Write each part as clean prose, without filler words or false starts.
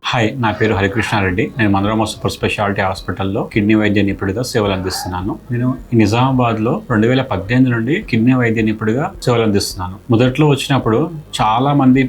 Hi, నా పేరు హరికృష్ణారెడ్డి. నేను మనోరమ సూపర్ స్పెషాలిటీ హాస్పిటల్లో కిడ్నీ వైద్య నిపుణుడిగా సేవలు అందిస్తున్నాను. నేను నిజామాబాద్లో 2018 నుండి కిడ్నీ వైద్య నిపుణుడిగా సేవలు అందిస్తున్నాను. మొదట్లో వచ్చినప్పుడు చాలా మంది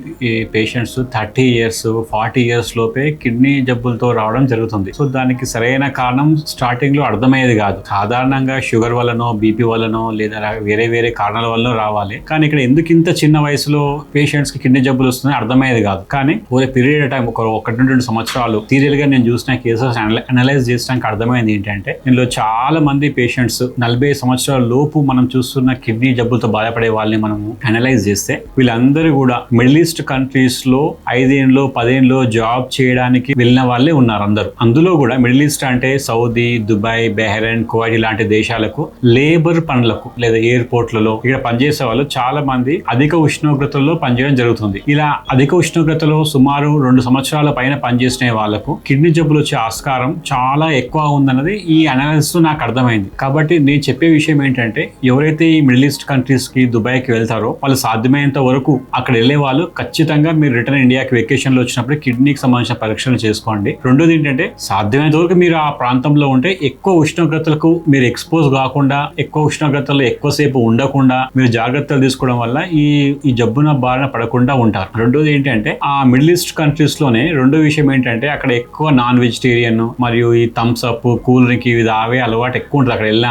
పేషెంట్స్ 30 ఇయర్స్ 40 ఇయర్స్ లోపే కిడ్నీ జబ్బులతో రావడం జరుగుతుంది. సో దానికి సరైన కారణం స్టార్టింగ్ లో అర్థమయ్యేది కాదు. సాధారణంగా షుగర్ వల్లనో, బీపీ వల్లనో లేదా వేరే కారణాల వల్ల రావాలి. కానీ ఇక్కడ ఎందుకు ఇంత చిన్న వయసులో పేషెంట్స్ కి కిడ్నీ జబ్బులు వస్తున్నాయి అర్థమయ్యేది కాదు. కానీ ఓ పీరియడ్ ఆఫ్ టైం, ఒక 2 సంవత్సరాలు సీరియల్ గా నేను చూసిన కేసెస్ అనలైజ్ చేసడానికి అర్థమైంది ఏంటంటే, ఇందులో చాలా మంది పేషెంట్స్ 40 సంవత్సరాల లోపు మనం చూస్తున్న కిడ్నీ జబ్బులతో బాధపడే వాళ్ళని మనం అనలైజ్ చేస్తే వీళ్ళందరూ కూడా మిడిల్ ఈస్ట్ కంట్రీస్ లో 5 ఏళ్ళు 10 ఏళ్ళు జాబ్ చేయడానికి వెళ్ళిన వాళ్ళే ఉన్నారు అందరూ. అందులో కూడా మిడిల్ ఈస్ట్ అంటే సౌదీ, దుబాయ్, బెహ్రెయిన్, కువైట్ ఇలాంటి దేశాలకు లేబర్ పనులకు లేదా ఎయిర్పోర్ట్లలో ఇక్కడ పనిచేసే వాళ్ళు చాలా మంది అధిక ఉష్ణోగ్రతల్లో పనిచేయడం జరుగుతుంది. ఇలా అధిక ఉష్ణోగ్రతలో సుమారు 2 సంవత్సరాల పైన పనిచేసిన వాళ్ళకు కిడ్నీ జబ్బులు వచ్చే ఆస్కారం చాలా ఎక్కువ ఉందన్నది ఈ అనాలిసిస్ నాకు అర్థమైంది. కాబట్టి నేను చెప్పే విషయం ఏంటంటే, ఎవరైతే ఈ మిడిల్ ఈస్ట్ కంట్రీస్ కి, దుబాయ్ కి వెళ్తారో వాళ్ళు సాధ్యమైనంత వరకు అక్కడ వెళ్ళే వాళ్ళు ఖచ్చితంగా మీరు రిటర్న్ ఇండియాకి వెకేషన్ లో వచ్చినప్పుడు కిడ్నీకి సంబంధించిన పరీక్షలు చేసుకోండి. రెండోది ఏంటంటే, సాధ్యమైనంత వరకు మీరు ఆ ప్రాంతంలో ఉంటే ఎక్కువ ఉష్ణోగ్రతలకు మీరు ఎక్స్పోజ్ కాకుండా, ఎక్కువ ఉష్ణోగ్రతల్లో ఎక్కువసేపు ఉండకుండా మీరు జాగ్రత్తలు తీసుకోవడం వల్ల ఈ జబ్బున బారిన పడకుండా ఉంటారు. రెండోది ఏంటంటే, ఆ మిడిల్ ఈస్ట్ కంట్రీస్ లోనే రెండో విషయం ఏంటంటే, అక్కడ ఎక్కువ నాన్ వెజిటేరియన్ మరియు ఈ థమ్స్ అప్, కూల్ డ్రింక్ ఇవి తాగే అలవాటు ఎక్కువ ఉంటుంది అక్కడ వెళ్ళిన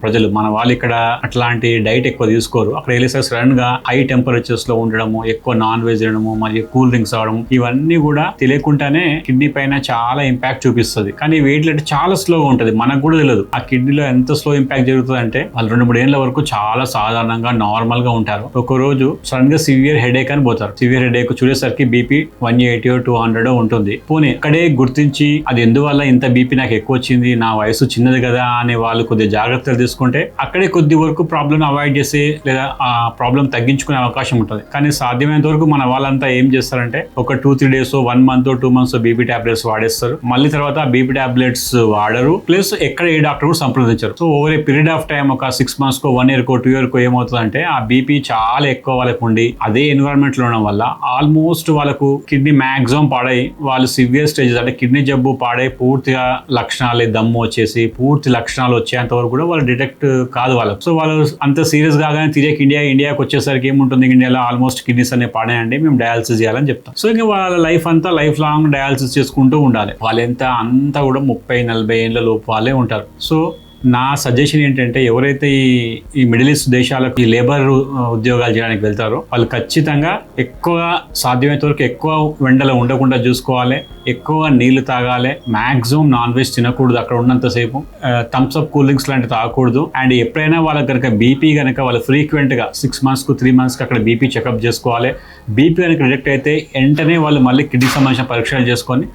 ప్రజలు. మన వాళ్ళు ఇక్కడ అట్లాంటి డైట్ ఎక్కువ తీసుకోరు. అక్కడ వెళ్ళేసరికి సడన్ గా హై టెంపరేచర్స్ లో ఉండడము, ఎక్కువ నాన్ వెజ్ తినడము మరియు కూల్ డ్రింక్స్ తాగడం, ఇవన్నీ కూడా తెలియకుండానే కిడ్నీ పైన చాలా ఇంపాక్ట్ చూపిస్తుంది. కానీ వెయిట్ చాలా స్లోగా ఉంటుంది, మనకు కూడా తెలియదు ఆ కిడ్నీలో ఎంత స్లో ఇంపాక్ట్ జరుగుతుంది అంటే, వాళ్ళు 2-3 ఏళ్ల వరకు చాలా సాధారణంగా నార్మల్ గా ఉంటారు. ఒక రోజు సడన్ గా సివియర్ హెడేక్ అని పోతారు. సివియర్ హెడేక్ చూసేసరికి బీపీ 180 200 ఉంటుంది. పోనీ అక్కడే గుర్తించి అది ఎందువల్ల ఇంత బీపీ నాకు ఎక్కువ వచ్చింది, నా వయసు చిన్నది కదా అనే వాళ్ళు కొద్దిగా జాగ్రత్తలు తీసుకుంటే అక్కడే కొద్ది వరకు ప్రాబ్లం అవాయిడ్ చేసి లేదా ఆ ప్రాబ్లం తగ్గించుకునే అవకాశం ఉంటుంది. కానీ సాధ్యమైనంత వరకు మన వాళ్ళంతా ఏం చేస్తారంటే, ఒక 2-3 days 1 month 2 months BP tablets వాడేస్తారు. మళ్ళీ తర్వాత ఆ బీపీ టాబ్లెట్స్ వాడరు, ప్లస్ ఎక్కడ ఏ డాక్టర్ కూడా సంప్రదించారు. So over a period of time, ఒక 6 మంత్స్ కో 1 ఇయర్ కో 2 ఇయర్ కో ఏమవుతుందంటే, ఆ బీపీ చాలా ఎక్కువ వాళ్ళకు ఉండి అదే ఎన్విరాన్మెంట్ లో ఉండడం వల్ల ఆల్మోస్ట్ వాళ్ళకు కిడ్నీ మ్యాక్సిమం పాడై వాళ్ళు సివియర్ స్టేజెస్ అంటే కిడ్నీ జబ్బు పాడై పూర్తిగా లక్షణాలు, దమ్ము వచ్చేసి పూర్తి లక్షణాలు వచ్చేంత వరకు కూడా వాళ్ళు డిటెక్ట్ కాదు వాళ్ళకు. సో వాళ్ళు అంత సీరియస్ కాగానే తిరిగి ఇండియాకి వచ్చేసరికి ఏముంటుంది, ఇండియాలో ఆల్మోస్ట్ కిడ్నీస్ అనే పాడేయండి, మేము డయాలసిస్ చేయాలని చెప్తాం. సో ఇంకా వాళ్ళ లైఫ్ అంతా లైఫ్ లాంగ్ డయాలసిస్ చేసుకుంటూ ఉండాలి. వాళ్ళు అంతా కూడా 30-40 ఏళ్ళ లోపు వాళ్ళే ఉంటారు. సో నా సజెషన్ ఏంటంటే, ఎవరైతే ఈ మిడిల్ ఈస్ట్ దేశాలకు ఈ లేబర్ ఉద్యోగాలు చేయడానికి వెళ్తారో వాళ్ళు ఖచ్చితంగా ఎక్కువ సాధ్యమైనంత వరకు ఎక్కువ ఎండలో ఉండకుండా చూసుకోవాలి, ఎక్కువ నీళ్లు తాగాలి, మాక్సిమం నాన్ వెజ్ తినకూడదు అక్కడ ఉన్నంతసేపు, థమ్స్ అప్, కూల్ డ్రింక్స్ లాంటివి తాగకూడదు. అండ్ ఎప్పుడైనా వాళ్ళకి కనుక బీపీ కనుక వాళ్ళు ఫ్రీక్వెంట్ గా 6 మంత్స్ కు 3 మంత్స్ కి అక్కడ బీపీ చెకప్ చేసుకోవాలి. బీపీ కనుక రిజెక్ట్ అయితే వెంటనే వాళ్ళు మళ్ళీ కిడ్నీ సంబంధించిన పరీక్షలు చేసుకొని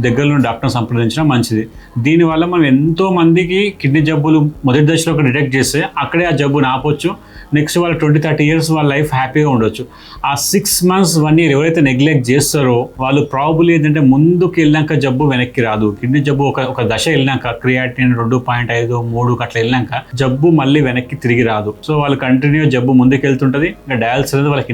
దగ్గరలో డాక్టర్ని సంప్రదించడం మంచిది. దీనివల్ల మనం ఎంతో మందికి కిడ్నీ జబ్బులు మొదటి దశలో డిటెక్ట్ చేస్తే అక్కడే ఆ జబ్బుని ఆపొచ్చు. నెక్స్ట్ వాళ్ళు 20-30 ఇయర్స్ వాళ్ళ లైఫ్ హ్యాపీగా ఉండొచ్చు. ఆ 6 మంత్స్ 1 ఇయర్ ఎవరైతే నెగ్లెక్ట్ చేస్తారో వాళ్ళు ప్రాబుల్ ఏంటంటే, ముందుకు వెళ్ళినాక జబ్బు వెనక్కి రాదు. కిడ్నీ జబ్బు ఒక దశ వెళ్ళినాక, క్రియాటిన్ 2.5 3 అట్లా వెళ్ళినాక జబ్బు మళ్ళీ వెనక్కి తిరిగి రాదు. సో వాళ్ళు కంటిన్యూ జబ్బు ముందుకు వెళ్తుంటది. ఇంకా డయాలసిస్ అనేది వాళ్ళకి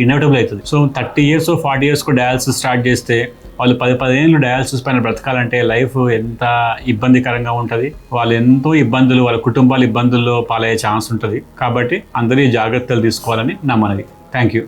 ఇన్ఎవిటబుల్ అవుతుంది. So 30 years 40 years dialysis start చేస్తే వాళ్ళు 10 ఏళ్ళు డయాలసిస్ పైన బ్రతకాలంటే లైఫ్ ఎంత ఇబ్బందికరంగా ఉంటుంది. వాళ్ళు ఎంతో ఇబ్బందులు, వాళ్ళ కుటుంబాల ఇబ్బందుల్లో పాలయ్యే ఛాన్స్ ఉంటుంది. కాబట్టి అందరి జాగ్రత్తలు తీసుకోవాలని నా మనవి. Thank you.